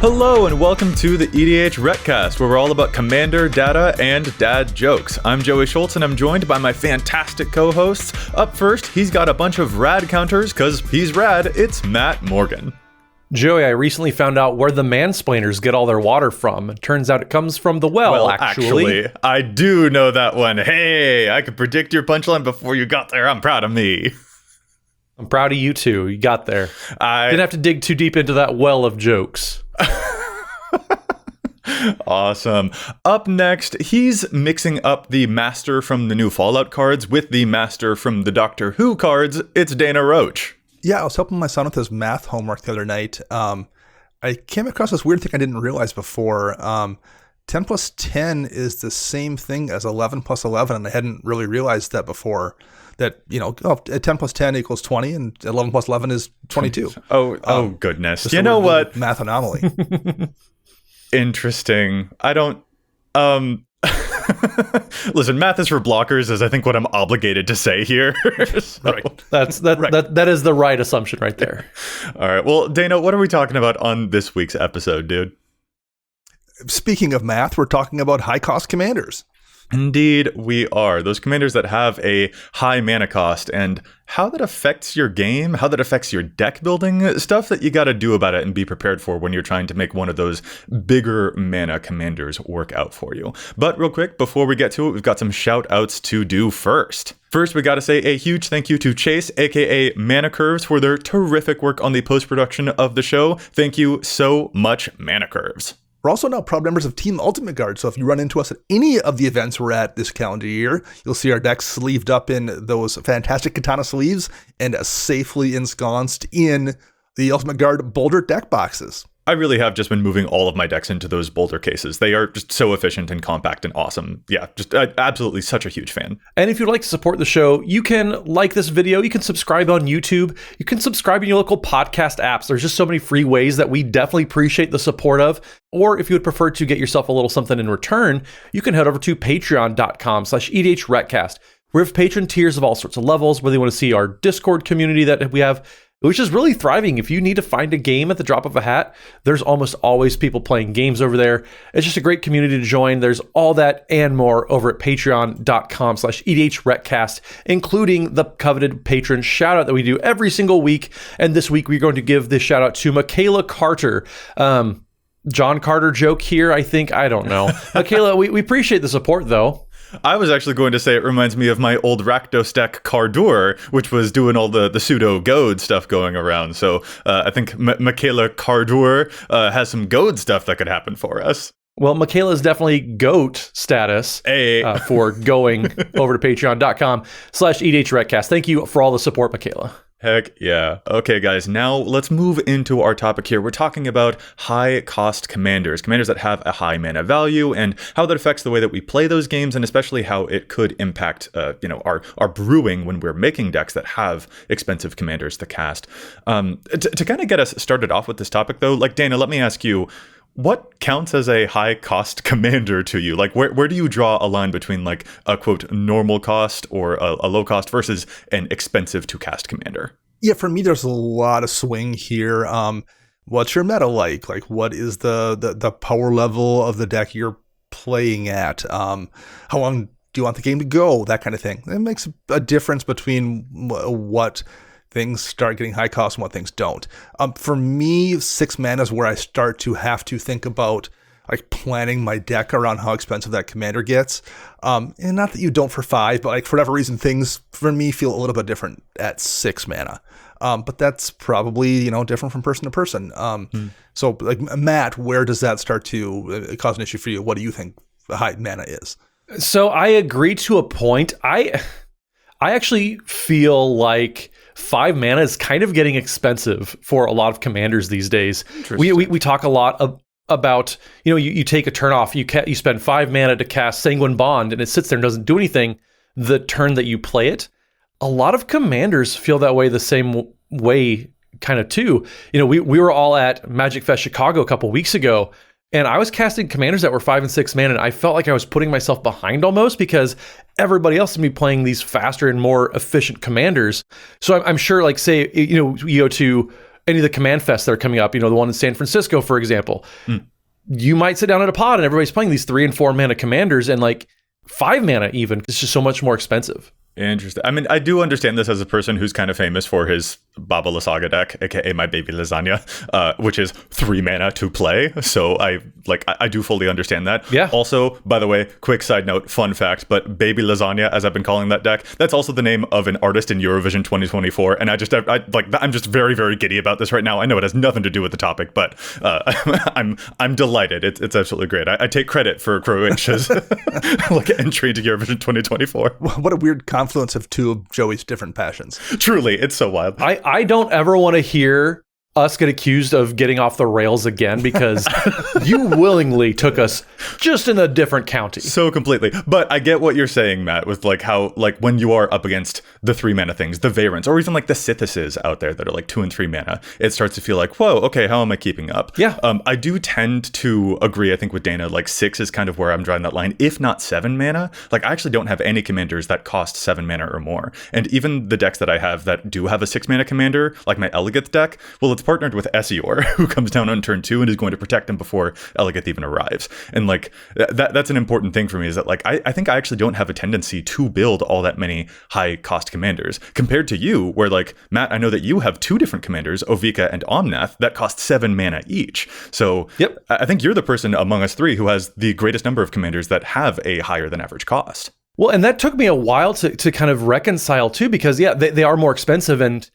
Hello and welcome to the EDHRECast, where we're all about commander, data, and dad jokes. I'm Joey Schultz and I'm joined by my fantastic co-hosts. Up first, he's got a bunch of rad counters, cause he's rad, it's Matt Morgan. Joey, I recently found out where the mansplainers get all their water from. Turns out it comes from the well, actually. I do know that one. Hey, I could predict your punchline before you got there. I'm proud of me. I'm proud of you too. You got there. I didn't have to dig too deep into that well of jokes. Awesome. Up next, he's mixing up the Master from the new Fallout cards with the Master from the Doctor Who cards. It's Dana Roach. Yeah, I was helping my son with his math homework the other night. I came across this weird thing I didn't realize before. 10 plus 10 is the same thing as 11 plus 11, and I hadn't really realized that before. That, 10 plus 10 equals 20, and 11 plus 11 is 22. Oh, goodness. You know what? Math anomaly. Interesting. I don't... Listen, math is for blockers is I think what I'm obligated to say here. So. Right. That is the right assumption right there. All right. Well, Dana, what are we talking about on this week's episode, dude? Speaking of math, we're talking about high-cost commanders. Indeed, we are. Those commanders that have a high mana cost and how that affects your game, how that affects your deck building, stuff that you got to do about it and be prepared for when you're trying to make one of those bigger mana commanders work out for you. But real quick, before we get to it, we've got some shout outs to do first. First, we got to say a huge thank you to Chase, aka Mana Curves, for their terrific work on the post-production of the show. Thank you so much, Mana Curves. We're also now proud members of Team Ultimate Guard, so if you run into us at any of the events we're at this calendar year, you'll see our decks sleeved up in those fantastic katana sleeves and safely ensconced in the Ultimate Guard Boulder deck boxes. I really have just been moving all of my decks into those Boulder cases. They are just so efficient and compact and awesome. Yeah, just absolutely such a huge fan. And if you'd like to support the show, you can like this video, you can subscribe on YouTube, you can subscribe in your local podcast apps. There's just so many free ways that we definitely appreciate the support of. Or if you would prefer to get yourself a little something in return, you can head over to patreon.com/EDHRECast. We have patron tiers of all sorts of levels, whether you want to see our Discord community that we have, which is really thriving. If you need to find a game at the drop of a hat, there's almost always people playing games over there. It's just a great community to join. There's all that and more over at patreon.com/EDHRECast, including the coveted patron shout out that we do every single week. And this week, we're going to give this shout out to Michaela Carter. John Carter joke here, I think. I don't know. Michaela, we appreciate the support, though. I was actually going to say it reminds me of my old Rakdos deck Cardur, which was doing all the pseudo goad stuff going around. So I think Michaela Cardur has some goad stuff that could happen for us. Well, Michaela is definitely GOAT status for going over to patreon.com/EDHRECast. Thank you for all the support, Michaela. Heck yeah. Okay, guys, now let's move into our topic here. We're talking about high-cost commanders that have a high mana value and how that affects the way that we play those games, and especially how it could impact, our brewing when we're making decks that have expensive commanders to cast. To kind of get us started off with this topic, though, like, Dana, let me ask you, what counts as a high-cost commander to you? Like, where do you draw a line between, like, a, quote, normal cost or a low cost versus an expensive-to-cast commander? Yeah, for me, there's a lot of swing here. What's your meta like? Like, what is the power level of the deck you're playing at? How long do you want the game to go? That kind of thing. It makes a difference between what things start getting high cost and what things don't. For me, 6 mana is where I start to have to think about like planning my deck around how expensive that commander gets. And not that you don't for 5, but like for whatever reason, things for me feel a little bit different at 6 mana. But that's probably, different from person to person. So like Matt, where does that start to cause an issue for you? What do you think the high mana is? So I agree to a point. I actually feel like 5 mana is kind of getting expensive for a lot of commanders these days. We talk a lot about, you take a turn off, you spend 5 mana to cast Sanguine Bond and it sits there and doesn't do anything the turn that you play it. A lot of commanders feel that way the same way kind of too. We were all at Magic Fest Chicago a couple weeks ago, and I was casting commanders that were 5 and 6 mana, and I felt like I was putting myself behind almost because everybody else would be playing these faster and more efficient commanders. So I'm sure, like, say, you go to any of the command fests that are coming up, the one in San Francisco, for example, you might sit down at a pod and everybody's playing these 3 and 4 mana commanders, and like 5 mana even. It's just so much more expensive. Interesting. I mean, I do understand this as a person who's kind of famous for his Baba Lysaga deck, aka my baby lasagna, which is 3 mana to play. So I do fully understand that. Yeah. Also, by the way, quick side note, fun fact, but baby lasagna, as I've been calling that deck, that's also the name of an artist in Eurovision 2024. And I'm just very, very giddy about this right now. I know it has nothing to do with the topic, but I'm delighted. It's absolutely great. I take credit for Croatia's entry to Eurovision 2024. What a weird confluence of two of Joey's different passions. Truly, it's so wild. I don't ever want to hear us get accused of getting off the rails again, because you willingly took us just in a different county. So completely. But I get what you're saying, Matt, with like how like when you are up against the 3 mana things, the Vayrants, or even like the Sithuses out there that are like 2 and 3 mana, it starts to feel like, whoa, okay, how am I keeping up? Yeah. I do tend to agree, I think, with Dana, like 6 is kind of where I'm drawing that line, if not 7 mana. Like I actually don't have any commanders that cost 7 mana or more. And even the decks that I have that do have a 6 mana commander, like my Elegith deck, well, it's partnered with Esior, who comes down on turn 2 and is going to protect him before Elegith even arrives. And like that's an important thing for me, is that like I think I actually don't have a tendency to build all that many high cost commanders compared to you, where like Matt, I know that you have 2 different commanders, Ovika and Omnath, that cost 7 mana each. So yep. I think you're the person among us 3 who has the greatest number of commanders that have a higher than average cost. Well, and that took me a while to kind of reconcile too, because they are more expensive, and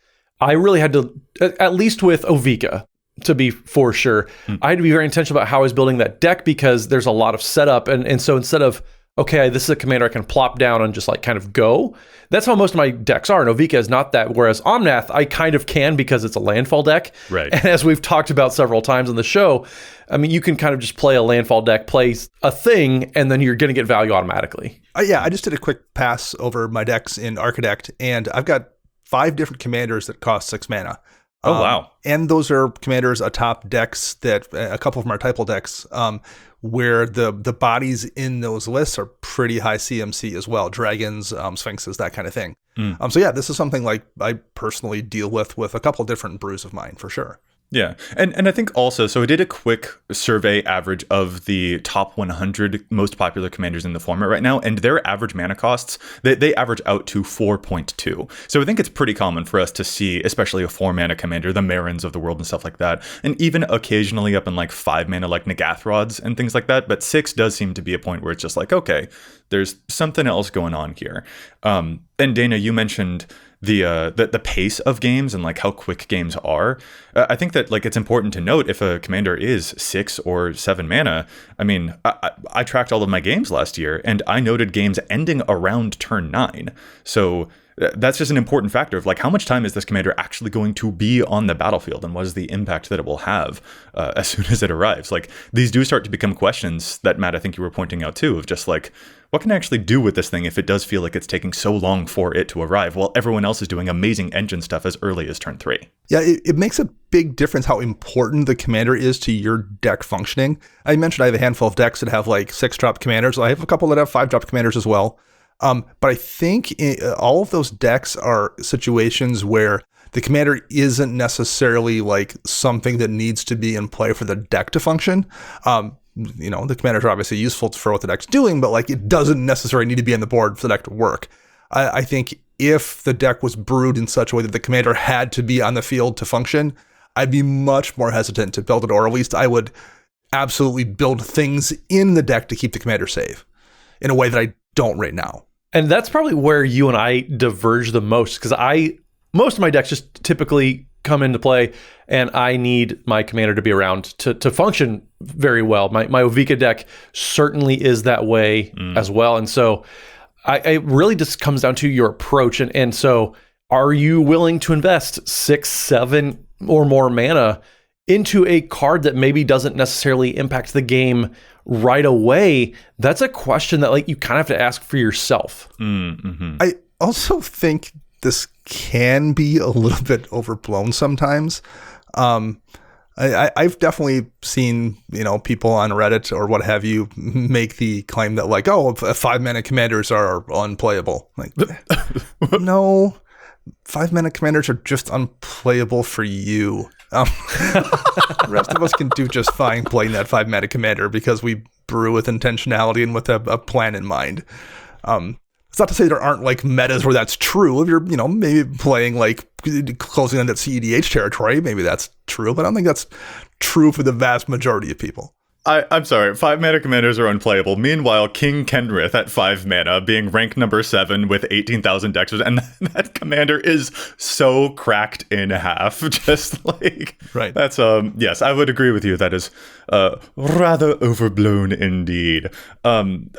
I really had to, at least with Ovika, to be for sure, I had to be very intentional about how I was building that deck, because there's a lot of setup. And so instead of, okay, this is a commander I can plop down and just like kind of go, that's how most of my decks are. And Ovika is not that. Whereas Omnath, I kind of can, because it's a landfall deck. Right. And as we've talked about several times on the show, I mean, you can kind of just play a landfall deck, play a thing, and then you're going to get value automatically. Yeah, I just did a quick pass over my decks in Architect, and I've got 5 different commanders that cost 6 mana. Oh, wow. And those are commanders atop decks that a couple of them are typal decks, where the bodies in those lists are pretty high CMC as well. Dragons, Sphinxes, that kind of thing. So yeah, this is something like I personally deal with a couple of different brews of mine for sure. Yeah. And I think also, so I did a quick survey average of the top 100 most popular commanders in the format right now, and their average mana costs, they average out to 4.2. So I think it's pretty common for us to see, especially a 4 mana commander, the Marins of the world and stuff like that, and even occasionally up in like 5 mana like Nagathrons and things like that. But 6 does seem to be a point where it's just like, okay, there's something else going on here. And Dana, you mentioned the pace of games and like how quick games are. I think that like it's important to note, if a commander is 6 or 7 mana, I mean, I tracked all of my games last year, and I noted games ending around turn 9. So that's just an important factor of like, how much time is this commander actually going to be on the battlefield, and what is the impact that it will have as soon as it arrives? Like, these do start to become questions that, Matt, I think you were pointing out too, of just like, what can I actually do with this thing if it does feel like it's taking so long for it to arrive, while everyone else is doing amazing engine stuff as early as turn 3? Yeah, it makes a big difference how important the commander is to your deck functioning. I mentioned I have a handful of decks that have like 6-drop commanders. I have a couple that have 5-drop commanders as well. But I think all of those decks are situations where the commander isn't necessarily like something that needs to be in play for the deck to function. The commanders are obviously useful for what the deck's doing, but like it doesn't necessarily need to be on the board for the deck to work. I think if the deck was brewed in such a way that the commander had to be on the field to function, I'd be much more hesitant to build it, or at least I would absolutely build things in the deck to keep the commander safe in a way that I don't right now. And that's probably where you and I diverge the most, because most of my decks just typically come into play, and I need my commander to be around to function very well. My Ovika deck certainly is that way as well. And so it really just comes down to your approach. And so are you willing to invest 6, 7 or more mana into a card that maybe doesn't necessarily impact the game right away? That's a question that like you kind of have to ask for yourself. Mm-hmm. I also think this can be a little bit overblown sometimes. I've definitely seen, people on Reddit or what have you make the claim that like, 5 mana commanders are unplayable. Like, no, 5 mana commanders are just unplayable for you. The rest of us can do just fine playing that 5 mana commander because we brew with intentionality and with a plan in mind. It's not to say there aren't like metas where that's true. If you're, maybe playing like closing on that CEDH territory, maybe that's true, but I don't think that's true for the vast majority of people. I'm sorry, 5 mana commanders are unplayable. Meanwhile, King Kenrith at 5 mana, being rank number 7 with 18,000 dexters, and that commander is so cracked in half. Just like, right. That's, yes, I would agree with you. That is rather overblown indeed. On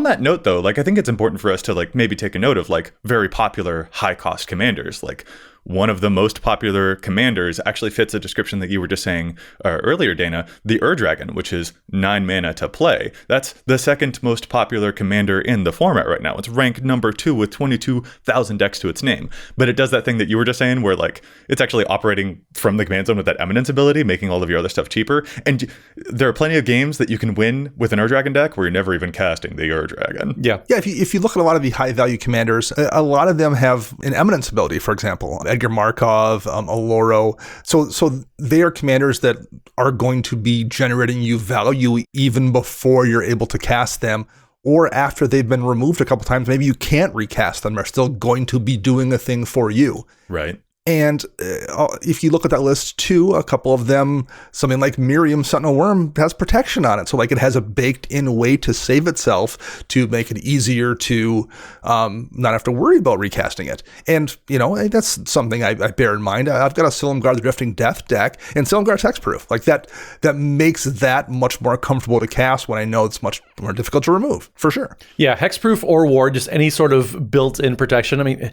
that note, though, like, I think it's important for us to, like, maybe take a note of, like, very popular high-cost commanders. Like, one of the most popular commanders actually fits a description that you were just saying earlier, Dana, the Ur-Dragon, which is 9 mana to play. That's the second most popular commander in the format right now. It's ranked number 2 with 22,000 decks to its name. But it does that thing that you were just saying where, like, it's actually operating from the command zone with that Eminence ability, making all of your other stuff cheaper. And there are plenty of games that you can win with an Ur-Dragon deck where you're never even casting the Ur-Dragon. Yeah. Yeah, if you look at a lot of the high-value commanders, a lot of them have an Eminence ability, for example. Edgar Markov, Oloro. So they are commanders that are going to be generating you value even before you're able to cast them, or after they've been removed a couple times. Maybe you can't recast them. They're still going to be doing a thing for you. Right. And if you look at that list too, a couple of them, something like Miriam Sentinel Worm has protection on it. So like it has a baked in way to save itself to make it easier to not have to worry about recasting it. And, that's something I bear in mind. I've got a Silumgar the Drifting Death deck, and Silumgar's hexproof. Like that makes that much more comfortable to cast when I know it's much more difficult to remove, for sure. Yeah, hexproof or ward, just any sort of built-in protection. I mean,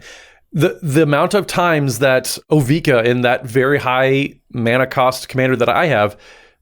the amount of times that Ovika in that very high mana cost commander that I have,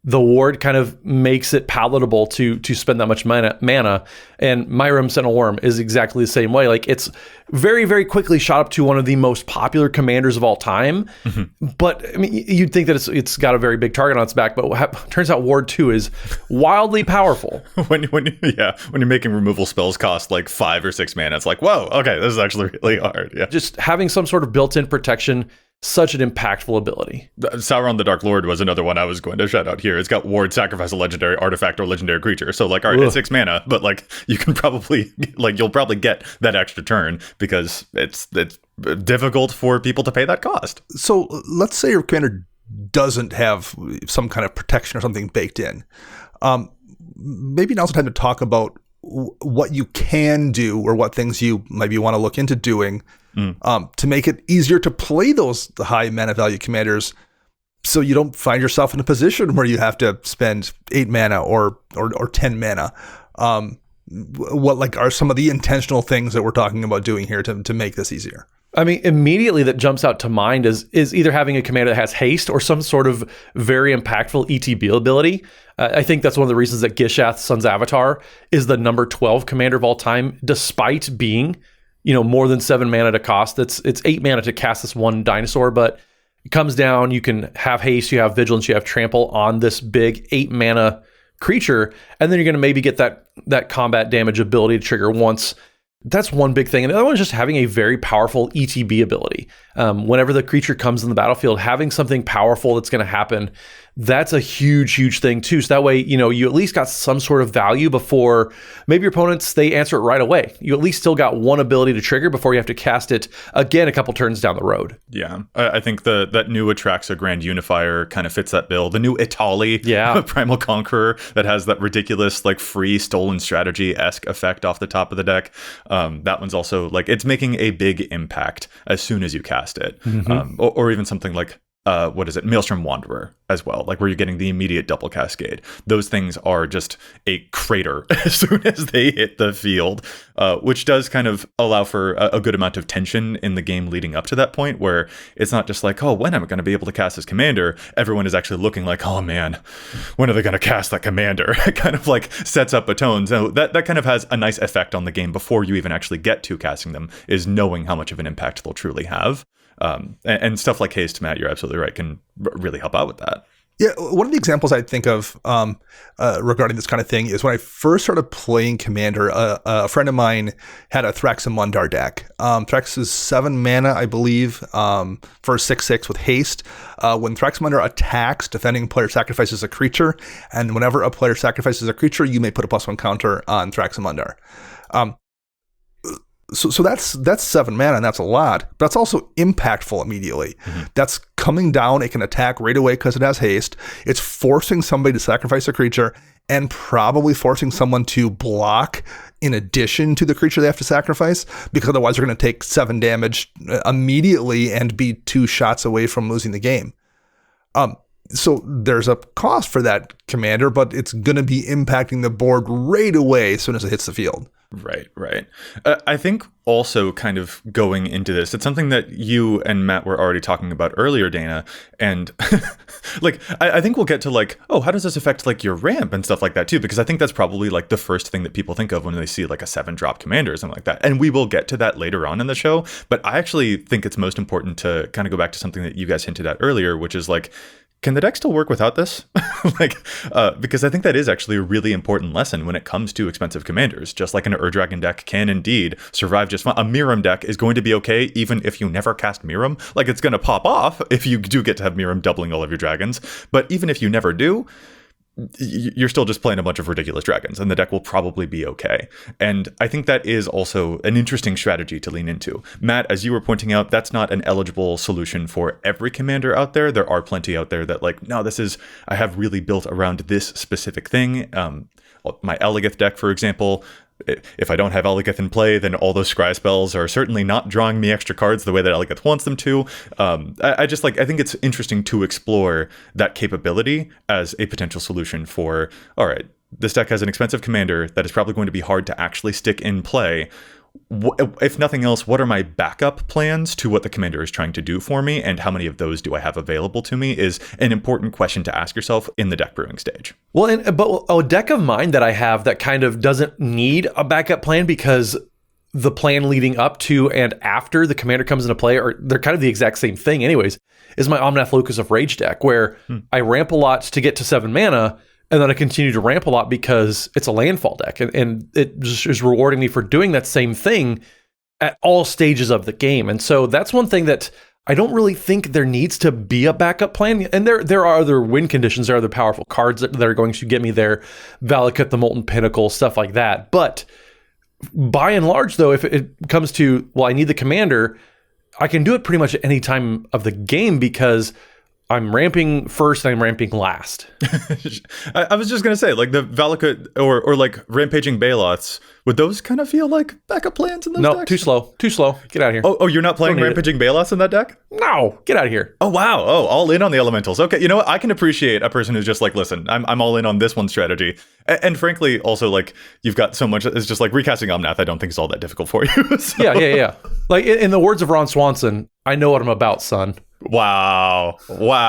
the ward kind of makes it palatable to spend that much mana. And Miriam Sentinel Worm is exactly the same way. Like it's very, very quickly shot up to one of the most popular commanders of all time. Mm-hmm. But I mean, you'd think that it's got a very big target on its back, but turns out Ward 2 is wildly powerful. when you're making removal spells cost like 5 or 6 mana, it's like, whoa, okay, this is actually really hard. Yeah. Just having some sort of built-in protection, such an impactful ability. Sauron the Dark Lord was another one I was going to shout out here. It's got Ward, sacrifice a legendary artifact or legendary creature. So like, all right, it's 6 mana, but like you can probably you'll probably get that extra turn because it's difficult for people to pay that cost. So let's say your commander doesn't have some kind of protection or something baked in. Maybe now's the time to talk about what you can do or what things you maybe want to look into doing to make it easier to play those high mana value commanders, so you don't find yourself in a position where you have to spend 8 mana or 10 mana. What like are some of the intentional things that we're talking about doing here to make this easier? I mean, immediately that jumps out to mind is either having a commander that has haste or some sort of very impactful ETB ability. I think that's one of the reasons that Gishath, Sun's Avatar, is the number 12 commander of all time, despite being, more than 7 mana to cost. It's 8 mana to cast this one dinosaur, but it comes down, you can have haste, you have vigilance, you have trample on this big 8 mana creature, and then you're going to maybe get that combat damage ability to trigger once. That's one big thing. And the other one is just having a very powerful ETB ability. Whenever the creature comes in the battlefield, having something powerful that's going to happen, that's a huge, huge thing too. So that way, you at least got some sort of value before maybe your opponents, they answer it right away. You at least still got one ability to trigger before you have to cast it again a couple turns down the road. Yeah. I think that new Atraxa Grand Unifier kind of fits that bill. The new Itali, Primal Conqueror, that has that ridiculous like free stolen strategy-esque effect off the top of the deck. That one's also like, it's making a big impact as soon as you cast it. Mm-hmm. Or even something like Maelstrom Wanderer as well, like where you're getting the immediate double cascade. Those things are just a crater as soon as they hit the field, which does kind of allow for a good amount of tension in the game leading up to that point, where it's not just like, oh, when am I going to be able to cast this commander? Everyone is actually looking like, oh man, when are they going to cast that commander? It kind of like sets up a tone. So that kind of has a nice effect on the game before you even actually get to casting them, is knowing how much of an impact they'll truly have. And stuff like haste, Matt, you're absolutely right, can really help out with that. Yeah, one of the examples I think of regarding this kind of thing is when I first started playing Commander, a friend of mine had a Thraxamundar deck. Thrax is 7 mana, I believe, for 6/6 with haste. When Thraxamundar attacks, defending player sacrifices a creature, and whenever a player sacrifices a creature, you may put a +1 counter on Thraxamundar. So that's 7 mana, and that's a lot, but that's also impactful immediately. That's coming down. It can attack right away because it has haste. It's forcing somebody to sacrifice a creature and probably forcing someone to block in addition to the creature they have to sacrifice, because otherwise they're going to take 7 damage immediately and be 2 shots away from losing the game. So there's a cost for that commander, but it's going to be impacting the board right away as soon as it hits the field. Right. I think also kind of going into this, it's something that you and Matt were already talking about earlier, Dana. And like, I think we'll get to like, oh, how does this affect like your ramp and stuff like that too? Because I think that's probably like the first thing that people think of when they see like a 7-drop commander or something like that. And we will get to that later on in the show. But I actually think it's most important to kind of go back to something that you guys hinted at earlier, which is like, can the deck still work without this? Because I think that is actually a really important lesson when it comes to expensive commanders. Just like an Ur-Dragon deck can indeed survive just fine. A Miram deck is going to be okay even if you never cast Miram. Like, it's going to pop off if you do get to have Miram doubling all of your dragons. But even if you never do, you're still just playing a bunch of ridiculous dragons, and the deck will probably be okay. And I think that is also an interesting strategy to lean into. Matt, as you were pointing out, that's not an eligible solution for every commander out there. There are plenty out there that like, no, I have really built around this specific thing. My Eligeth deck, for example, if I don't have Eligeth in play, then all those scry spells are certainly not drawing me extra cards the way that Eligeth wants them to. I think it's interesting to explore that capability as a potential solution for, all right, this deck has an expensive commander that is probably going to be hard to actually stick in play. If nothing else, what are my backup plans to what the commander is trying to do for me, and how many of those do I have available to me is an important question to ask yourself in the deck brewing stage. Well, but a deck of mine that I have that kind of doesn't need a backup plan, because the plan leading up to and after the commander comes into play, or they're kind of the exact same thing anyways, is my Omnath Locus of Rage deck, where I ramp a lot to get to 7 mana, and then I continue to ramp a lot because it's a landfall deck. And it just is rewarding me for doing that same thing at all stages of the game. And so that's one thing that I don't really think there needs to be a backup plan. And there are other win conditions. There are other powerful cards that are going to get me there. Valakut, the Molten Pinnacle, stuff like that. But by and large, though, if it comes to, well, I need the commander, I can do it pretty much at any time of the game because I'm ramping first and I'm ramping last. I was just going to say, like the Valakut or like Rampaging Baloths, would those kind of feel like backup plans in those decks? No, too slow. Get out of here. Oh, you're not playing Rampaging Baloths in that deck? No, get out of here. Oh, wow. Oh, all in on the elementals. Okay, you know what? I can appreciate a person who's just like, listen, I'm all in on this one strategy. And frankly, also, like, you've got so much, it's just like recasting Omnath, I don't think is all that difficult for you. So. Yeah. Like, in the words of Ron Swanson, I know what I'm about, son. Wow. Okay.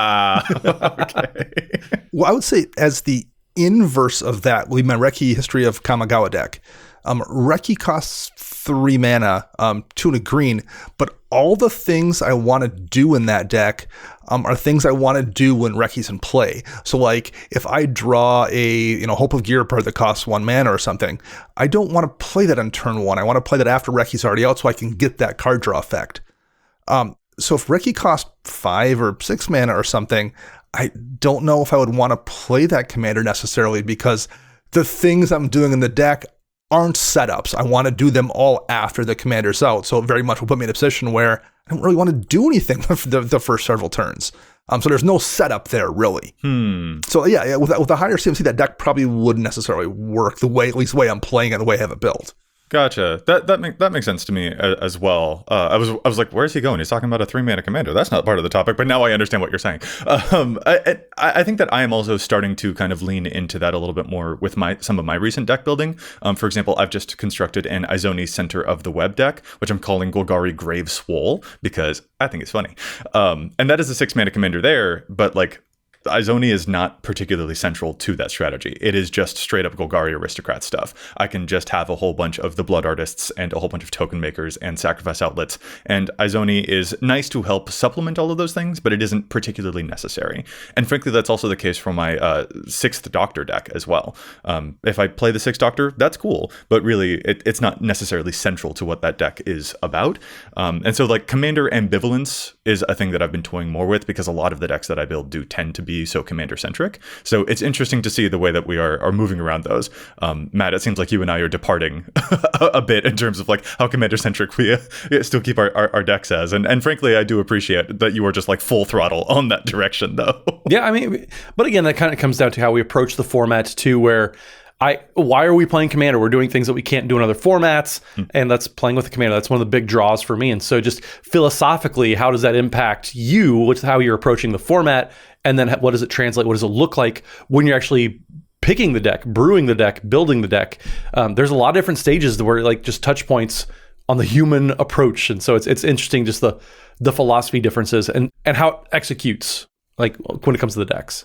Well, I would say as the inverse of that would be my Reki History of Kamigawa deck. Reki costs 3 mana, 2 and a green, but all the things I want to do in that deck are things I want to do when Reki's in play. So like if I draw a Hope of Girapur that costs 1 mana or something, I don't want to play that on turn 1. I want to play that after Reki's already out so I can get that card draw effect. So if Reki cost 5 or 6 mana or something, I don't know if I would want to play that commander necessarily, because the things I'm doing in the deck aren't setups. I want to do them all after the commander's out. So it very much will put me in a position where I don't really want to do anything the first several turns. So there's no setup there, really. So yeah, with a higher CMC, that deck probably wouldn't necessarily work the way I'm playing it, the way I have it built. Gotcha. That makes sense to me as well. I was like, where's he going? He's talking about a 3-mana commander. That's not part of the topic, but now I understand what you're saying. I think that I am also starting to kind of lean into that a little bit more with some of my recent deck building. For example, I've just constructed an Izoni Center of the Web deck, which I'm calling Golgari Grave Swole because I think it's funny. And that is a 6-mana commander there, but like, Izoni is not particularly central to that strategy. It is just straight up Golgari aristocrat stuff. I can just have a whole bunch of the blood artists and a whole bunch of token makers and sacrifice outlets. And Izoni is nice to help supplement all of those things, but it isn't particularly necessary. And frankly, that's also the case for my 6th Doctor deck as well. If I play the 6th Doctor, that's cool, but really it's not necessarily central to what that deck is about. And so like commander ambivalence is a thing that I've been toying more with, because a lot of the decks that I build do tend to be so commander centric. So it's interesting to see the way that we are moving around those. Matt, it seems like you and I are departing a bit in terms of like how commander centric we still keep our decks as. And frankly, I do appreciate that you are just like full throttle on that direction though. Yeah, I mean, but again, that kind of comes down to how we approach the format too, where why are we playing Commander? We're doing things that we can't do in other formats, and that's playing with the Commander. That's one of the big draws for me. And so just philosophically, how does that impact you? What's how you're approaching the format? And then what does it translate? What does it look like when you're actually picking the deck, brewing the deck, building the deck? There's a lot of different stages where like just touch points on the human approach. And so it's interesting just the philosophy differences and how it executes like when it comes to the decks.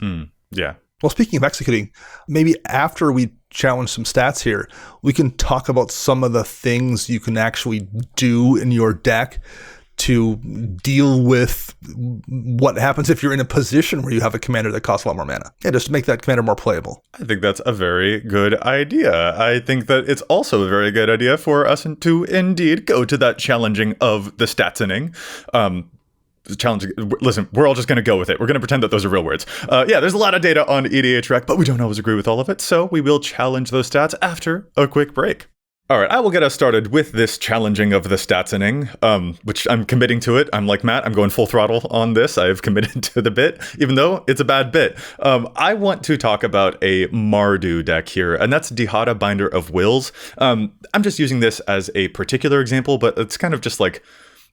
Yeah. Well, speaking of executing, maybe after we challenge some stats here, we can talk about some of the things you can actually do in your deck to deal with what happens if you're in a position where you have a commander that costs a lot more mana. Yeah, just to make that commander more playable. I think that's a very good idea. I think that it's also a very good idea for us to indeed go to that challenging of the statsoning. Challenging. Listen, we're all just going to go with it. We're going to pretend that those are real words. Yeah, there's a lot of data on EDHREC, but we don't always agree with all of it, so we will challenge those stats after a quick break. All right, I will get us started with this challenging of the statsoning, which I'm committing to it. I'm like Matt, I'm going full throttle on this. I have committed to the bit, even though it's a bad bit. I want to talk about a Mardu deck here, and that's Dihada Binder of Wills. I'm just using this as a particular example, but it's kind of just like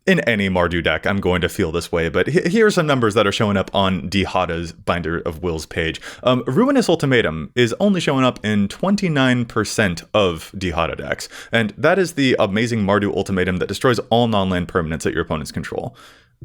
in any Mardu deck, I'm going to feel this way, but here are some numbers that are showing up on Dihada's Binder of Wills page. Ruinous Ultimatum is only showing up in 29% of Dihada decks, and that is the amazing Mardu Ultimatum that destroys all non-land permanents at your opponent's control.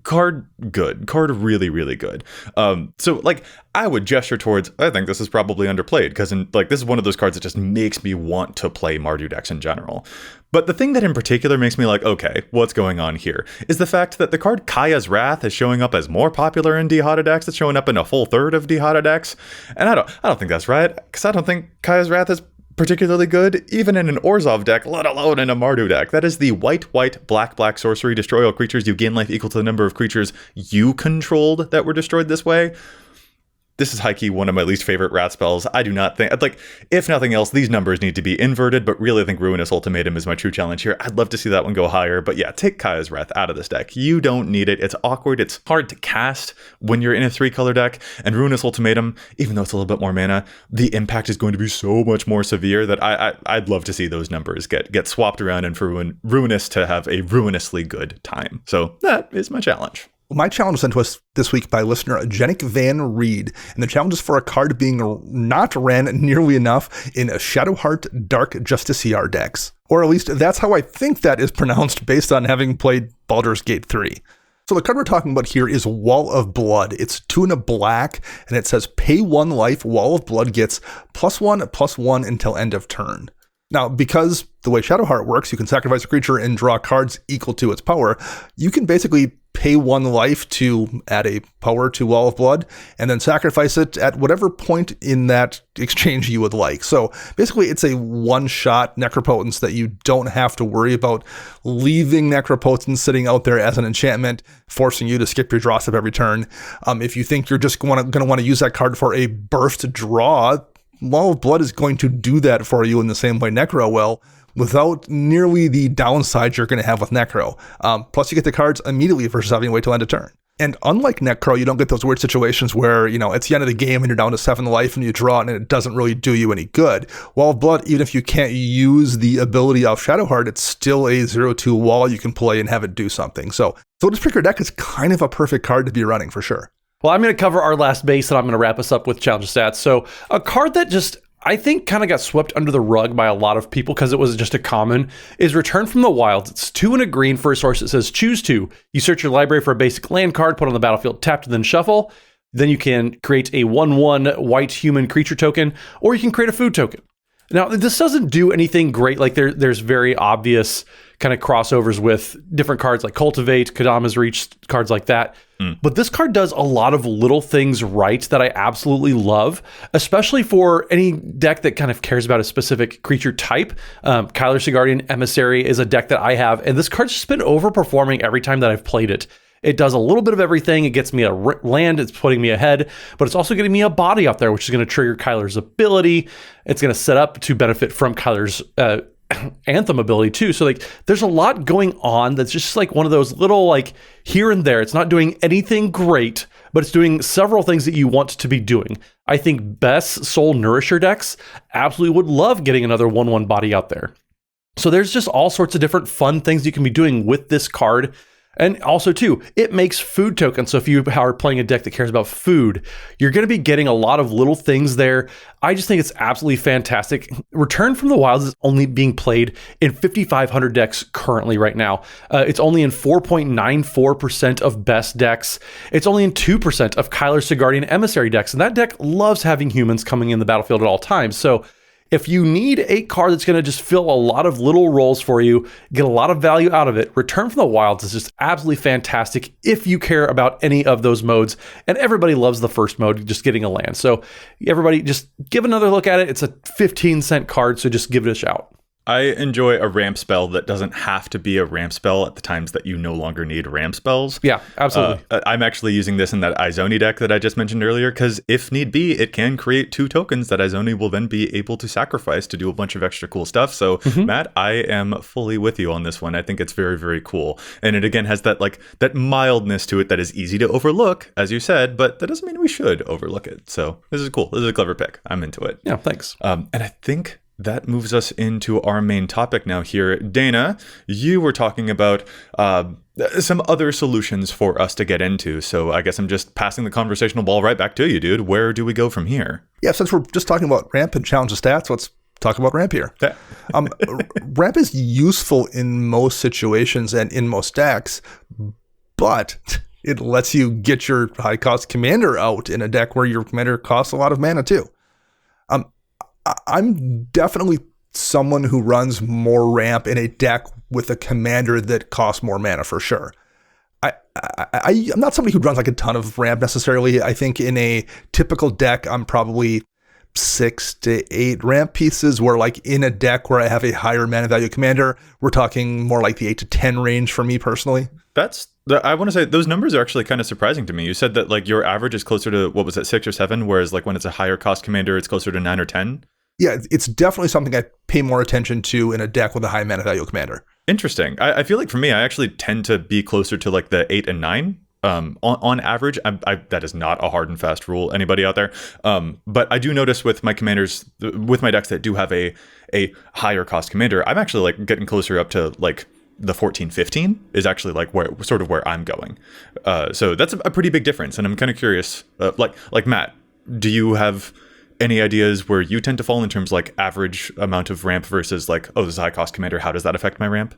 Card good. Card really, really good. So like I would gesture towards, I think this is probably underplayed because this is one of those cards that just makes me want to play Mardu decks in general. But the thing that in particular makes me like, okay, what's going on here is the fact that the card Kaya's Wrath is showing up as more popular in Dihada decks. It's showing up in a full third of Dihada decks. And I don't think that's right, because I don't think Kaya's Wrath is particularly good, even in an Orzhov deck, let alone in a Mardu deck. That is the white, black sorcery. Destroy all creatures. You gain life equal to the number of creatures you controlled that were destroyed this way. This is high-key one of my least favorite rat spells. I do not think, like, if nothing else, these numbers need to be inverted, but really I think Ruinous Ultimatum is my true challenge here. I'd love to see that one go higher, but yeah, take Kaya's Wrath out of this deck. You don't need it. It's awkward. It's hard to cast when you're in a 3-color deck, and Ruinous Ultimatum, even though it's a little bit more mana, the impact is going to be so much more severe that I'd love to see those numbers get swapped around and for Ruinous to have a ruinously good time. So that is my challenge. My challenge was sent to us this week by listener Jenik Van Reed, and the challenge is for a card being not ran nearly enough in Shadowheart Dark Justiciar decks. Or at least that's how I think that is pronounced based on having played Baldur's Gate 3. So the card we're talking about here is Wall of Blood. It's 2 and a black, and it says pay 1 life, Wall of Blood gets +1/+1 until end of turn. Now, because the way Shadowheart works, you can sacrifice a creature and draw cards equal to its power, you can basically pay 1 life to add a power to Wall of Blood, and then sacrifice it at whatever point in that exchange you would like. So basically, it's a one-shot Necropotence that you don't have to worry about leaving Necropotence sitting out there as an enchantment, forcing you to skip your draw step every turn. If you think you're just going to want to use that card for a burst draw, Wall of Blood is going to do that for you in the same way Necro will, without nearly the downside you're going to have with Necro. Plus, you get the cards immediately versus having to wait till end of turn. And unlike Necro, you don't get those weird situations where, it's the end of the game and you're down to 7 life and you draw it and it doesn't really do you any good. Wall of Blood, even if you can't use the ability of Shadowheart, it's still a 0/2 wall you can play and have it do something. So this particular deck is kind of a perfect card to be running for sure. Well, I'm going to cover our last base, and I'm going to wrap us up with challenge stats. So a card that just, I think, kind of got swept under the rug by a lot of people because it was just a common, is Return from the Wilds. It's 2 and a green for a source that says choose 2. You search your library for a basic land card, put on the battlefield, tapped, and then shuffle. Then you can create a 1/1 white human creature token, or you can create a food token. Now, this doesn't do anything great. Like there's very obvious kind of crossovers with different cards like Cultivate, Kadama's Reach, cards like that. But this card does a lot of little things right that I absolutely love, especially for any deck that kind of cares about a specific creature type. Kyler's Guardian Emissary is a deck that I have, and this card's just been overperforming every time that I've played it. It does a little bit of everything. It gets me a land, it's putting me ahead, but it's also getting me a body out there, which is going to trigger Kyler's ability. It's going to set up to benefit from Kyler's Anthem ability too. So like there's a lot going on that's just like one of those little like here and there. It's not doing anything great, but it's doing several things that you want to be doing. I think best Soul Nourisher decks absolutely would love getting another 1/1 body out there. So there's just all sorts of different fun things you can be doing with this card. And also, too, it makes food tokens. So if you are playing a deck that cares about food, you're going to be getting a lot of little things there. I just think it's absolutely fantastic. Return from the Wilds is only being played in 5,500 decks currently right now. It's only in 4.94% of best decks. It's only in 2% of Kyler's Guardian Emissary decks. And that deck loves having humans coming in the battlefield at all times. So if you need a card that's going to just fill a lot of little roles for you, get a lot of value out of it, Return from the Wilds is just absolutely fantastic if you care about any of those modes. And everybody loves the first mode, just getting a land. So everybody just give another look at it. It's a 15-cent card, so just give it a shout. I enjoy a ramp spell that doesn't have to be a ramp spell at the times that you no longer need ramp spells. Yeah, absolutely. I'm actually using this in that Izoni deck that I just mentioned earlier, because if need be, it can create 2 tokens that Izoni will then be able to sacrifice to do a bunch of extra cool stuff. So, Matt, I am fully with you on this one. I think it's very, very cool. And it again has that like that mildness to it that is easy to overlook, as you said, but that doesn't mean we should overlook it. So this is cool. This is a clever pick. I'm into it. Yeah, thanks. And I think that moves us into our main topic now here. Dana, you were talking about some other solutions for us to get into. So I guess I'm just passing the conversational ball right back to you, dude. Where do we go from here? Yeah, since we're just talking about ramp and challenge the stats, let's talk about ramp here. Yeah. Ramp is useful in most situations and in most decks, but it lets you get your high-cost commander out in a deck where your commander costs a lot of mana too. I'm definitely someone who runs more ramp in a deck with a commander that costs more mana for sure. I'm not somebody who runs like a ton of ramp necessarily. I think in a typical deck, I'm probably 6 to 8 ramp pieces, where like in a deck where I have a higher mana value commander, we're talking more like the 8 to 10 range for me personally. I want to say those numbers are actually kind of surprising to me. You said that like your average is closer to, what was it, 6 or 7, whereas like when it's a higher cost commander, it's closer to 9 or 10. Yeah, it's definitely something I pay more attention to in a deck with a high mana value commander. Interesting. I feel like for me, I actually tend to be closer to like the 8 and 9 on average. That is not a hard and fast rule, anybody out there. But I do notice with my commanders, with my decks that do have a higher cost commander, I'm actually like getting closer up to like the 14, 15 is actually like where I'm going. So that's a pretty big difference. And I'm kind of curious, like Matt, do you have any ideas where you tend to fall in terms of like average amount of ramp versus like, oh, this is a high cost commander, how does that affect my ramp?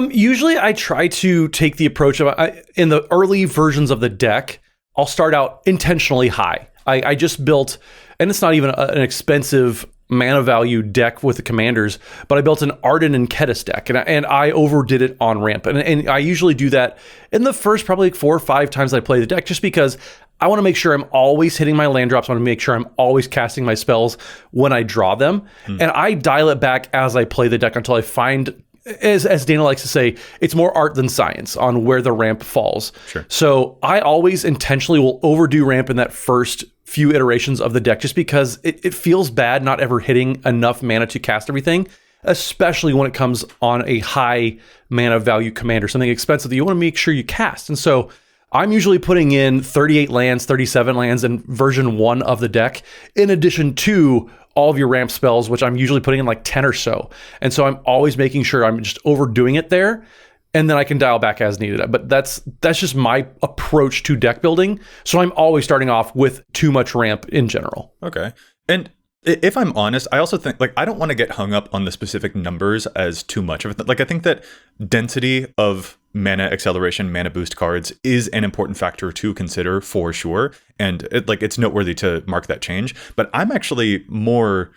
Usually I try to take the approach of in the early versions of the deck, I'll start out intentionally high. I just built, and it's not even an expensive mana value deck with the commanders, but I built an Arden and Kedis deck, and I overdid it on ramp. And I usually do that in the first probably 4 or 5 times I play the deck, just because I want to make sure I'm always hitting my land drops. I want to make sure I'm always casting my spells when I draw them. And I dial it back as I play the deck until I find, as Dana likes to say, it's more art than science on where the ramp falls. Sure. So I always intentionally will overdo ramp in that first few iterations of the deck, just because it feels bad not ever hitting enough mana to cast everything, especially when it comes on a high mana value commander, something expensive that you want to make sure you cast. And so I'm usually putting in 38 lands, 37 lands in version 1 of the deck, in addition to all of your ramp spells, which I'm usually putting in like 10 or so. And so I'm always making sure I'm just overdoing it there, and then I can dial back as needed. But that's just my approach to deck building. So I'm always starting off with too much ramp in general. Okay. And if I'm honest, I also think, like, I don't want to get hung up on the specific numbers as too much of it. Like, I think that density of mana acceleration, mana boost cards is an important factor to consider for sure. And it's noteworthy to mark that change. But I'm actually more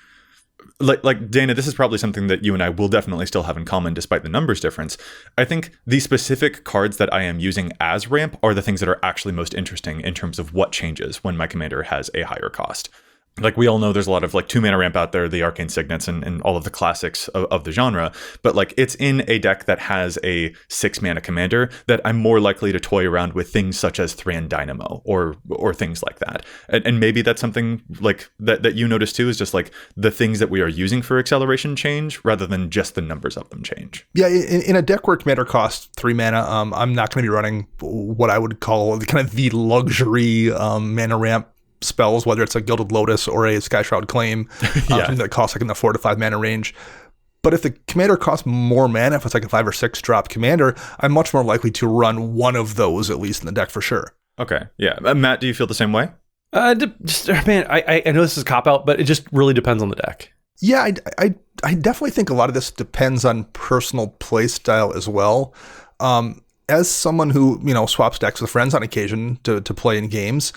like Dana, this is probably something that you and I will definitely still have in common despite the numbers difference. I think the specific cards that I am using as ramp are the things that are actually most interesting in terms of what changes when my commander has a higher cost. Like, we all know there's a lot of 2-mana ramp out there, the Arcane Signets and all of the classics of the genre, but it's in a deck that has a 6-mana commander that I'm more likely to toy around with things such as Thran Dynamo or things like that. And maybe that's something that you notice too, is just the things that we are using for acceleration change rather than just the numbers of them change. Yeah, in a deck where commander costs 3 mana, I'm not going to be running what I would call kind of the luxury mana ramp spells, whether it's a Gilded Lotus or a Skyshroud Claim, something that costs in the 4 to 5 mana range. But if the commander costs more mana, if it's a 5 or 6 drop commander, I'm much more likely to run one of those at least in the deck for sure. Okay, yeah. Matt, do you feel the same way? I know this is a cop-out, but it just really depends on the deck. Yeah, I definitely think a lot of this depends on personal play style as well. As someone who, swaps decks with friends on occasion to play in games,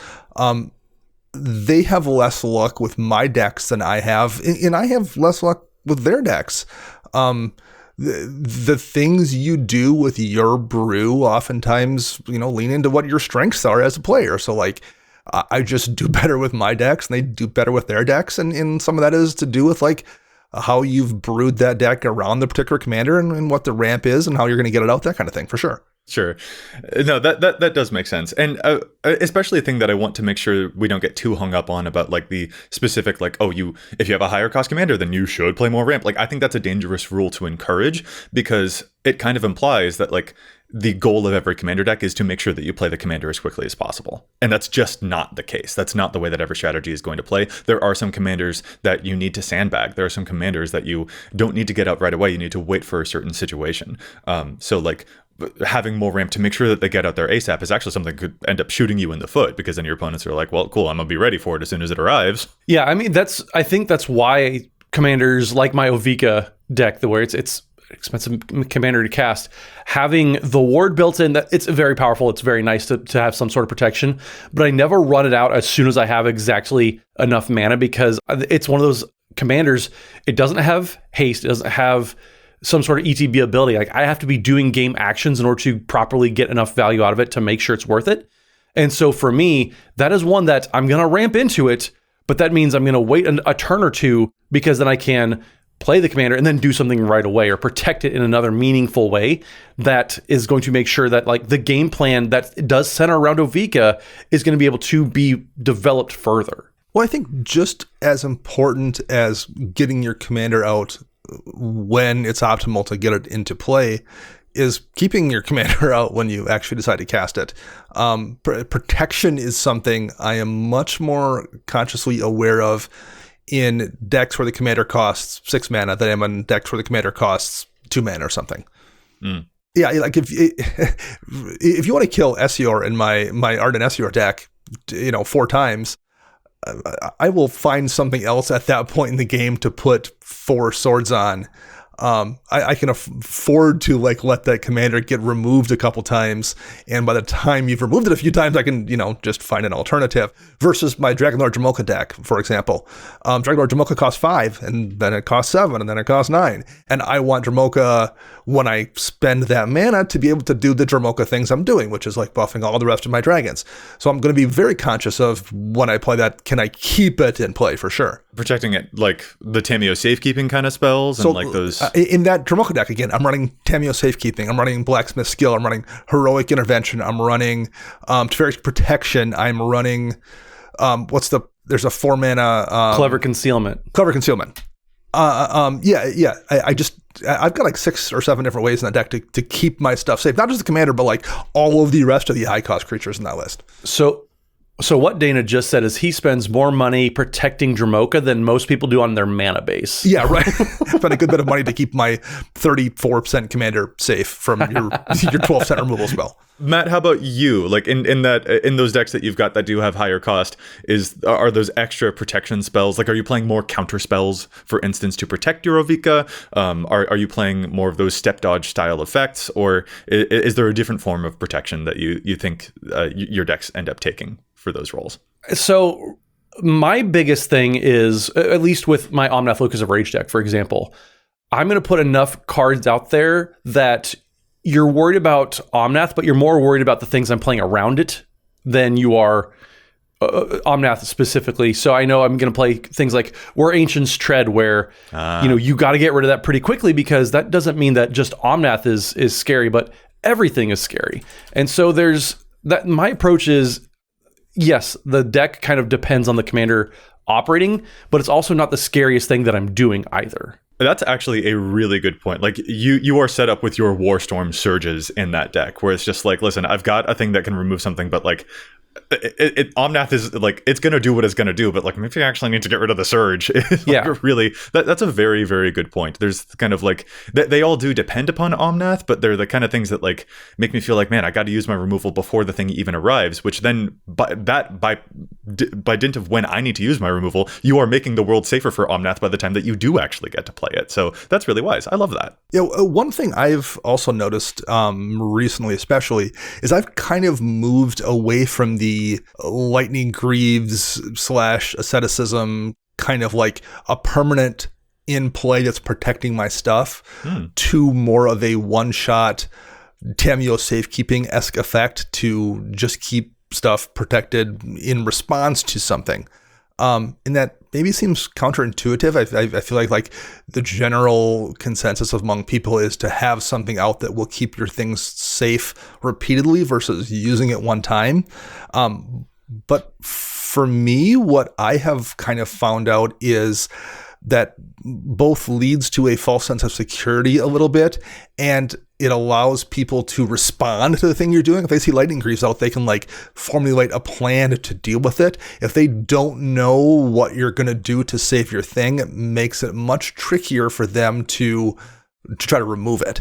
they have less luck with my decks than I have, and I have less luck with their decks. The things you do with your brew oftentimes, lean into what your strengths are as a player. So I just do better with my decks and they do better with their decks. And some of that is to do with how you've brewed that deck around the particular commander and what the ramp is and how you're going to get it out, that kind of thing, for sure. Sure. No, that does make sense. And especially a thing that I want to make sure we don't get too hung up on about the specific, if you have a higher cost commander, then you should play more ramp. I think that's a dangerous rule to encourage, because it kind of implies that the goal of every commander deck is to make sure that you play the commander as quickly as possible. And that's just not the case. That's not the way that every strategy is going to play. There are some commanders that you need to sandbag. There are some commanders that you don't need to get out right away. You need to wait for a certain situation. Having more ramp to make sure that they get out there ASAP is actually something that could end up shooting you in the foot, because then your opponents are well, cool, I'm gonna be ready for it as soon as it arrives. Yeah, I mean, I think that's why commanders like my Ovika deck, where it's expensive commander to cast, having the ward built in, that it's very powerful. It's very nice to have some sort of protection, but I never run it out as soon as I have exactly enough mana, because it's one of those commanders. It doesn't have haste. It doesn't have some sort of ETB ability. I have to be doing game actions in order to properly get enough value out of it to make sure it's worth it. And so for me, that is one that I'm going to ramp into it, but that means I'm going to wait a turn or two, because then I can play the commander and then do something right away, or protect it in another meaningful way that is going to make sure that the game plan that does center around Ovika is going to be able to be developed further. Well, I think just as important as getting your commander out when it's optimal to get it into play is keeping your commander out when you actually decide to cast it. Protection is something I am much more consciously aware of in decks where the commander costs 6 mana than I am in decks where the commander costs 2 mana or something. Yeah, if you want to kill Essior in my Arden Essior deck, 4 times, I will find something else at that point in the game to put 4 swords on. I can afford to let that commander get removed a couple times, and by the time you've removed it a few times, I can just find an alternative. Versus my Dragonlord Jamoka deck, for example. Dragonlord Jamoka costs 5, and then it costs 7, and then it costs 9, and I want Jamoka, when I spend that mana, to be able to do the Jamoka things I'm doing, which is buffing all the rest of my dragons. So I'm going to be very conscious of when I play that, can I keep it in play for sure. Protecting it, the Tameo safekeeping kind of spells, and those. In that Jamoka deck, again, I'm running Tameo Safekeeping, I'm running Blacksmith Skill, I'm running Heroic Intervention, I'm running Teferi's Protection, I'm running there's a 4 mana Clever Concealment. I've got 6 or 7 different ways in that deck to keep my stuff safe. Not just the commander, but all of the rest of the high cost creatures in that list. So So what Dana just said is he spends more money protecting Dromoka than most people do on their mana base. Yeah, right. Spend a good bit of money to keep my 34% commander safe from your 12% removal spell. Matt, how about you? Like in those decks that you've got that do have higher cost, are those extra protection spells? Like, are you playing more counter spells, for instance, to protect your Rovika? Are you playing more of those step dodge style effects, or is there a different form of protection that you think your decks end up taking for those roles? So my biggest thing is, at least with my Omnath Locus of Rage deck, for example, I'm going to put enough cards out there that you're worried about Omnath, but you're more worried about the things I'm playing around it than you are Omnath specifically. So I know I'm going to play things like Where Ancients Tread, where you got to get rid of that pretty quickly, because that doesn't mean that just Omnath is scary, but everything is scary. And so there's that. My approach is, yes, the deck kind of depends on the commander operating, but it's also not the scariest thing that I'm doing either. That's actually a really good point. Like you are set up with your Warstorm surges in that deck, where it's just like, listen, I've got a thing that can remove something, but like Omnath is like, it's going to do what it's going to do, but like maybe I actually need to get rid of the surge. Really, that's a very, very good point. There's kind of like, they all do depend upon Omnath, but they're the kind of things that like make me feel like, man, I got to use my removal before the thing even arrives, which then by dint of when I need to use my removal, you are making the world safer for Omnath by the time that you do actually get to play it. So that's really wise. I love that. Yeah, one thing I've also noticed recently, especially, is I've kind of moved away from the Lightning Greaves / asceticism, kind of like a permanent in play that's protecting my stuff, to more of a one-shot Tameo safekeeping-esque effect to just keep stuff protected in response to something. And that maybe seems counterintuitive. I feel like the general consensus among people is to have something out that will keep your things safe repeatedly versus using it one time. But for me, what I have kind of found out is that both leads to a false sense of security a little bit, and it allows people to respond to the thing you're doing. If they see Lightning Greaves out, they can like formulate a plan to deal with it. If they don't know what you're going to do to save your thing, it makes it much trickier for them to try to remove it.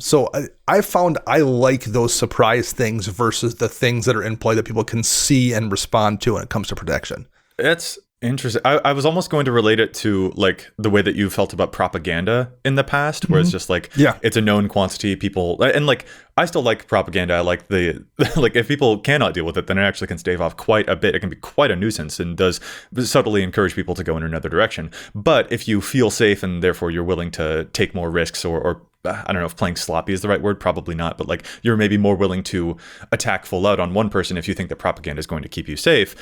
So I found I like those surprise things versus the things that are in play that people can see and respond to when it comes to protection. That's interesting. I was almost going to relate it to like the way that you felt about propaganda in the past, where it's just like, it's a known quantity. People, and like, I still like propaganda. I like like if people cannot deal with it, then it actually can stave off quite a bit. It can be quite a nuisance and does subtly encourage people to go in another direction. But if you feel safe and therefore you're willing to take more risks, or I don't know if playing sloppy is the right word, probably not, but like you're maybe more willing to attack full out on one person if you think that propaganda is going to keep you safe,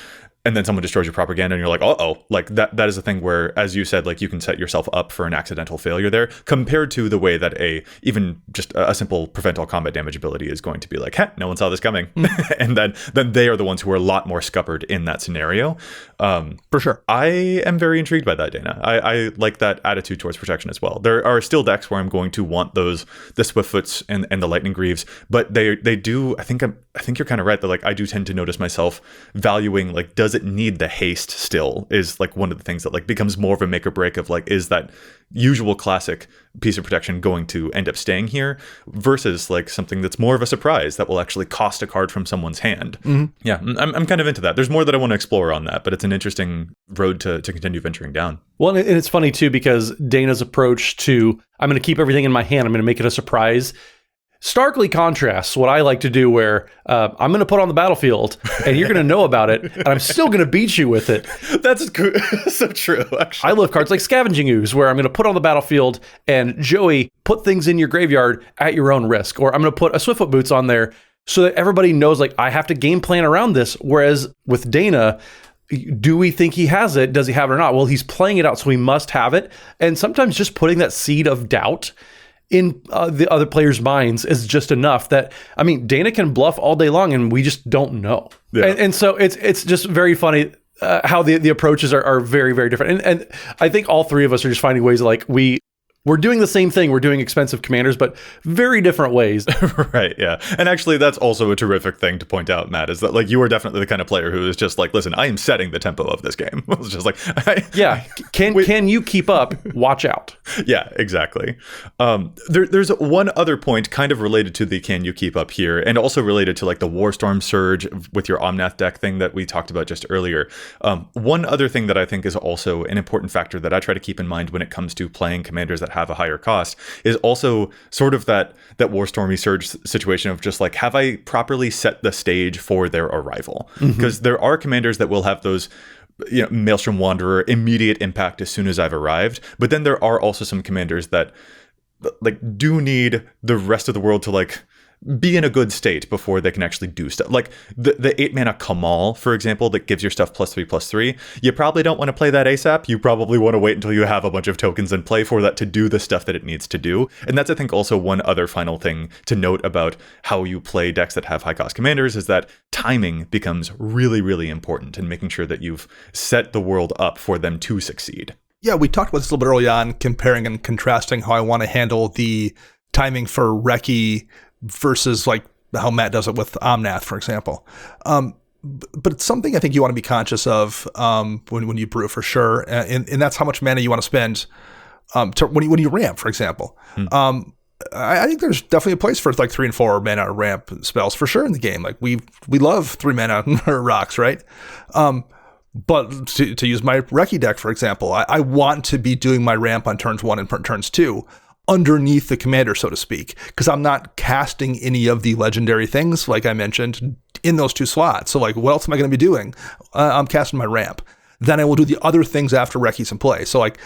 and then someone destroys your propaganda and you're like, like that is a thing where, as you said, like you can set yourself up for an accidental failure there, compared to the way that even just a simple prevent all combat damage ability is going to be like, no one saw this coming. And then they are the ones who are a lot more scuppered in that scenario. For sure. I am very intrigued by that, Dana. I like that attitude towards protection as well. There are still decks where I'm going to want the Swiftfoots and the Lightning Greaves, but they do, I think you're kind of right that like I do tend to notice myself valuing like, does it need the haste still, is like one of the things that like becomes more of a make or break of like, is that usual classic piece of protection going to end up staying here versus like something that's more of a surprise that will actually cost a card from someone's hand. Yeah, I'm kind of into that. There's more that I want to explore on that, but it's an interesting road to continue venturing down. Well, and it's funny too, because Dana's approach to, I'm going to keep everything in my hand, I'm going to make it a surprise, starkly contrasts what I like to do, where I'm going to put on the battlefield and you're going to know about it, and I'm still going to beat you with it. That's so true, actually. I love cards like Scavenging Ooze, where I'm going to put on the battlefield and Joey, put things in your graveyard at your own risk. Or I'm going to put a Swiftfoot Boots on there so that everybody knows like I have to game plan around this. Whereas with Dana, do we think he has it? Does he have it or not? Well, he's playing it out, so he must have it. And sometimes just putting that seed of doubt in the other players' minds is just enough that, I mean, Dana can bluff all day long and we just don't know. Yeah. And so it's just very funny how the approaches are very, very different. And I think all three of us are just finding ways like we we're doing the same thing. We're doing expensive commanders, but very different ways. Right, yeah. And actually, that's also a terrific thing to point out, Matt, is that like you are definitely the kind of player who is just like, listen, I am setting the tempo of this game. It's just like, can you keep up? Watch out. Yeah, exactly. There's one other point kind of related to the can you keep up here, and also related to like the Warstorm Surge with your Omnath deck thing that we talked about just earlier. One other thing that I think is also an important factor that I try to keep in mind when it comes to playing commanders that have a higher cost is also sort of that Warstormy Surge situation of just like, have I properly set the stage for their arrival? Because there are commanders that will have those, Maelstrom Wanderer, immediate impact as soon as I've arrived. But then there are also some commanders that like do need the rest of the world to like be in a good state before they can actually do stuff. Like the 8 mana Kamal, for example, that gives your stuff +3/+3. You probably don't want to play that ASAP. You probably want to wait until you have a bunch of tokens in play for that to do the stuff that it needs to do. And that's, I think, also one other final thing to note about how you play decks that have high cost commanders is that timing becomes really, really important in making sure that you've set the world up for them to succeed. Yeah, we talked about this a little bit early on, comparing and contrasting how I want to handle the timing for Reki versus like how Matt does it with Omnath, for example. But it's something I think you want to be conscious of when you brew, for sure. And that's how much mana you want to spend when you ramp, for example. I think there's definitely a place for like 3 and 4 mana ramp spells for sure in the game. Like we love 3 mana rocks, right? But to use my Reki deck, for example, I want to be doing my ramp on turns 1 and turns 2 underneath the commander, so to speak, because I'm not casting any of the legendary things, like I mentioned, in those 2 slots. So like, what else am I going to be doing? I'm casting my ramp. Then I will do the other things after Reki's in play. So like,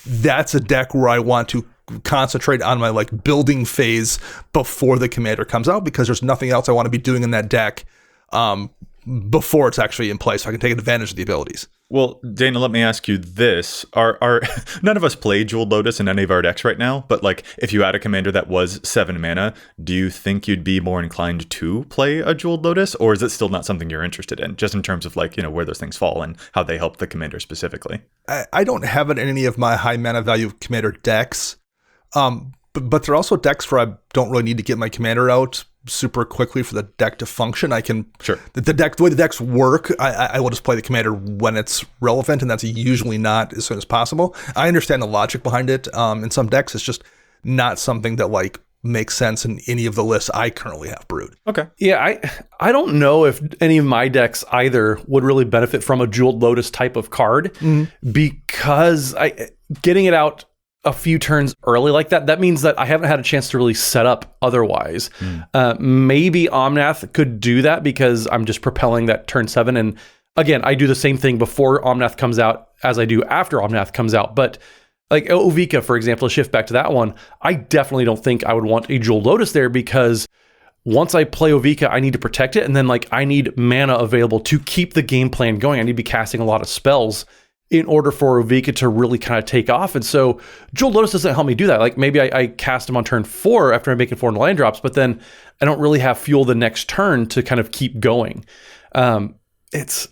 that's a deck where I want to concentrate on my like building phase before the commander comes out, because there's nothing else I want to be doing in that deck before it's actually in play, so I can take advantage of the abilities. Well, Dana, let me ask you this. Are none of us play Jeweled Lotus in any of our decks right now, but like if you had a commander that was 7 mana, do you think you'd be more inclined to play a Jeweled Lotus, or is it still not something you're interested in, just in terms of like, where those things fall and how they help the commander specifically? I don't have it in any of my high mana value commander decks, but there are also decks where I don't really need to get my commander out super quickly for the deck to function. I can the way the decks work, I will just play the commander when it's relevant, and that's usually not as soon as possible. I understand the logic behind it. In some decks, it's just not something that like makes sense in any of the lists I currently have brewed. Okay. Yeah, I don't know if any of my decks either would really benefit from a Jeweled Lotus type of card, because getting it out a few turns early like that means that I haven't had a chance to really set up otherwise. Maybe Omnath could do that because I'm just propelling that turn 7. And again, I do the same thing before Omnath comes out as I do after Omnath comes out. But like Ovika, for example, to shift back to that one, I definitely don't think I would want a Jeweled Lotus there, because once I play Ovika, I need to protect it. And then like I need mana available to keep the game plan going. I need to be casting a lot of spells in order for Ovika to really kind of take off. And so Jeweled Lotus doesn't help me do that. Like maybe I cast him on turn 4 after I'm making 4 land drops, but then I don't really have fuel the next turn to kind of keep going. It's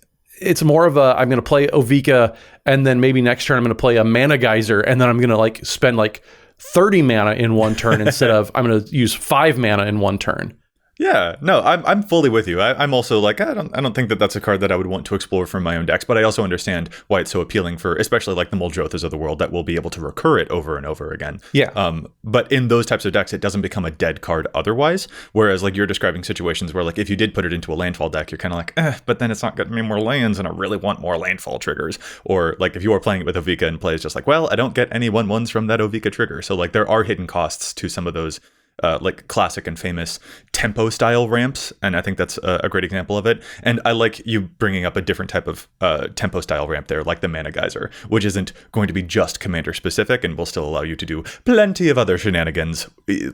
more of a, I'm going to play Ovika, and then maybe next turn I'm going to play a Mana Geyser, and then I'm going to like spend like 30 mana in one turn instead of I'm going to use 5 mana in one turn. Yeah, no, I'm fully with you. I'm also like, I don't think that that's a card that I would want to explore from my own decks, but I also understand why it's so appealing for, especially like the Muljothas of the world that will be able to recur it over and over again. Yeah. But in those types of decks, it doesn't become a dead card otherwise. Whereas like you're describing situations where like if you did put it into a landfall deck, you're kind of like, but then it's not getting me more lands, and I really want more landfall triggers. Or like if you are playing it with Ovika and play, it's just like, well, I don't get any 1/1s from that Ovika trigger. So like there are hidden costs to some of those like classic and famous tempo style ramps, and I think that's a great example of it. And I like you bringing up a different type of tempo style ramp there, like the Mana Geyser, which isn't going to be just commander specific and will still allow you to do plenty of other shenanigans,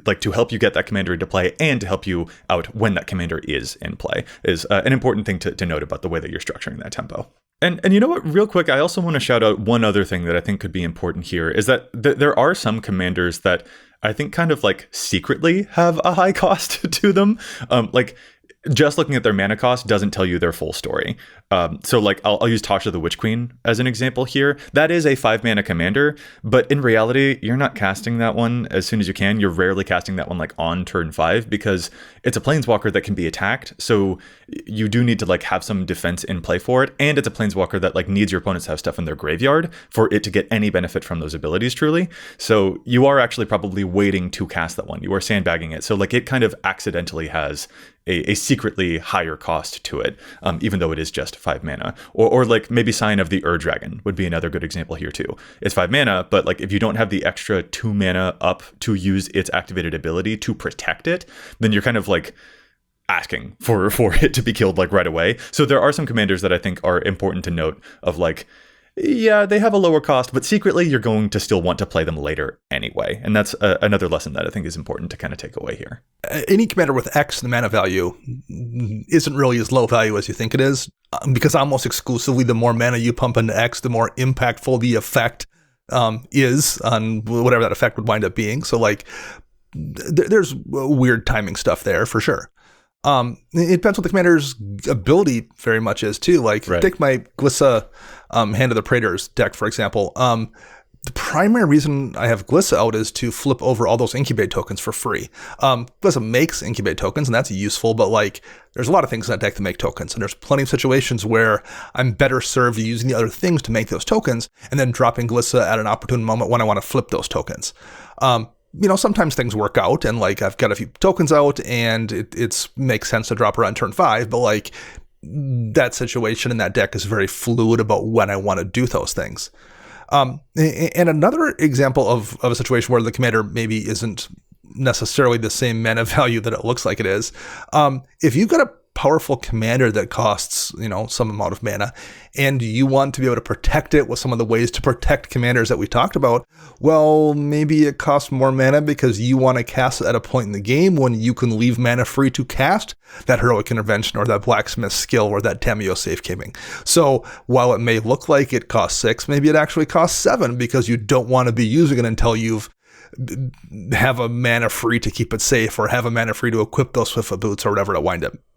like to help you get that commander into play and to help you out when that commander is in play, is an important thing to note about the way that you're structuring that tempo. And you know what, real quick, I also want to shout out one other thing that I think could be important here, is that there are some commanders that I think kind of like secretly have a high cost to them. Like just looking at their mana cost doesn't tell you their full story. So like I'll use Tasha the Witch Queen as an example here. That is a 5 mana commander, but in reality, you're not casting that one as soon as you can. You're rarely casting that one like on turn 5 because it's a planeswalker that can be attacked. So you do need to like have some defense in play for it. And it's a planeswalker that like needs your opponents to have stuff in their graveyard for it to get any benefit from those abilities truly. So you are actually probably waiting to cast that one. You are sandbagging it. So like it kind of accidentally has a secretly higher cost to it, even though it is just 5 mana. Or like maybe Sign of the Ur-Dragon would be another good example here too. It's 5 mana, but like if you don't have the extra 2 mana up to use its activated ability to protect it, then you're kind of like asking for it to be killed like right away. So there are some commanders that I think are important to note of like, yeah, they have a lower cost, but secretly you're going to still want to play them later anyway. And that's another lesson that I think is important to kind of take away here. Any commander with X in the mana value isn't really as low value as you think it is, because almost exclusively the more mana you pump into X, the more impactful the effect is on whatever that effect would wind up being. So like there's weird timing stuff there for sure. It depends what the commander's ability very much is too. Like take my Glissa Hand of the Praetors deck, for example. The primary reason I have Glissa out is to flip over all those incubate tokens for free. Glissa makes incubate tokens, and that's useful, but like there's a lot of things in that deck that make tokens, and there's plenty of situations where I'm better served using the other things to make those tokens, and then dropping Glissa at an opportune moment when I want to flip those tokens. Sometimes things work out, and like I've got a few tokens out, and it makes sense to drop her on turn 5, but like that situation in that deck is very fluid about when I want to do those things. And another example of a situation where the commander maybe isn't necessarily the same mana value that it looks like it is, if you've got a powerful commander that costs, some amount of mana, and you want to be able to protect it with some of the ways to protect commanders that we talked about, well, maybe it costs more mana because you want to cast it at a point in the game when you can leave mana free to cast that Heroic Intervention or that Blacksmith skill or that Tamiyo Safekeeping. So while it may look like it costs 6, maybe it actually costs 7 because you don't want to be using it until you've have a mana free to keep it safe, or have a mana free to equip those Swiftfoot Boots or whatever it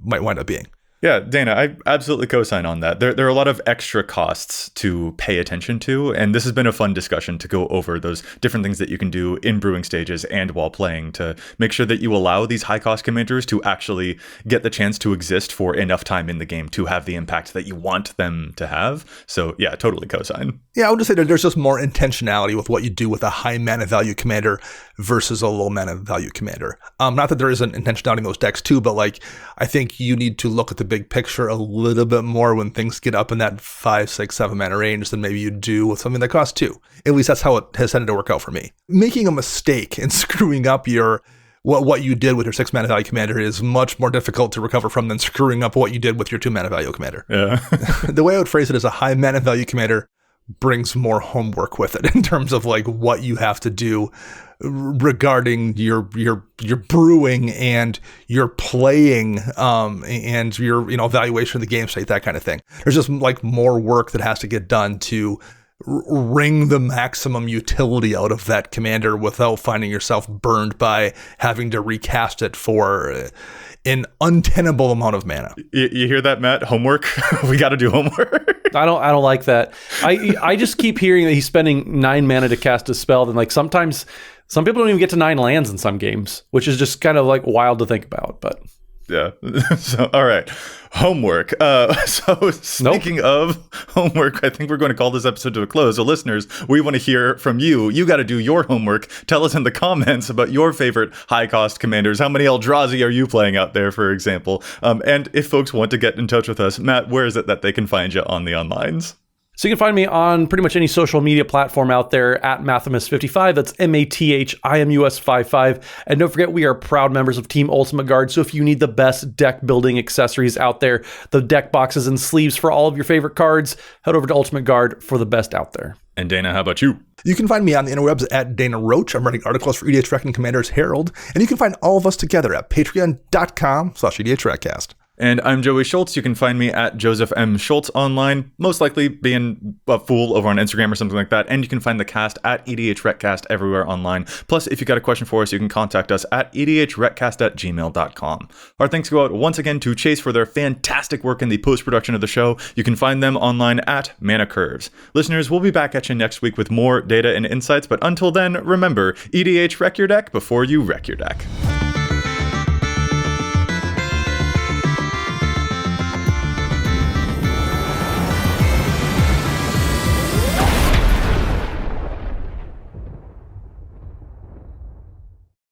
might wind up being. Yeah, Dana, I absolutely co-sign on that. There are a lot of extra costs to pay attention to, and this has been a fun discussion to go over those different things that you can do in brewing stages and while playing to make sure that you allow these high-cost commanders to actually get the chance to exist for enough time in the game to have the impact that you want them to have. So yeah, totally co-sign. Yeah, I would just say that there's just more intentionality with what you do with a high mana value commander versus a low mana value commander. Not that there isn't intentionality in those decks too, but like I think you need to look at the big picture a little bit more when things get up in that 5, 6, 7 mana range than maybe you do with something that costs 2. At least that's how it has tended to work out for me. Making a mistake and screwing up what you did with your 6 mana value commander is much more difficult to recover from than screwing up what you did with your 2 mana value commander. Yeah. The way I would phrase it is a high mana value commander brings more homework with it in terms of like what you have to do regarding your brewing and your playing and your evaluation of the game state, that kind of thing. There's just like more work that has to get done to wring the maximum utility out of that commander without finding yourself burned by having to recast it for an untenable amount of mana. You hear that, Matt? Homework? We got to do homework. I don't like that. I just keep hearing that he's spending 9 mana to cast a spell, and like sometimes some people don't even get to 9 lands in some games, which is just kind of like wild to think about. But yeah. So all right, homework. So speaking of homework, I think we're going to call this episode to a close. So listeners, we want to hear from you. You got to do your homework. Tell us in the comments about your favorite high cost commanders. How many Eldrazi are you playing out there, for example? And if folks want to get in touch with us, Matt, where is it that they can find you on the onlines? So you can find me on pretty much any social media platform out there at Mathimus55. That's MATHIMUS55. And don't forget, we are proud members of Team Ultimate Guard. So if you need the best deck building accessories out there, the deck boxes and sleeves for all of your favorite cards, head over to Ultimate Guard for the best out there. And Dana, how about you? You can find me on the interwebs at Dana Roach. I'm writing articles for EDHREC and Commander's Herald. And you can find all of us together at patreon.com/EDHRECast. And I'm Joey Schultz. You can find me at Joseph M. Schultz online, most likely being a fool over on Instagram or something like that. And you can find the cast at EDHRECast everywhere online. Plus, if you got a question for us, you can contact us at EDHRECast@gmail.com. Our thanks go out once again to Chase for their fantastic work in the post-production of the show. You can find them online at Mana Curves. Listeners, we'll be back at you next week with more data and insights. But until then, remember, EDH wreck your deck before you wreck your deck.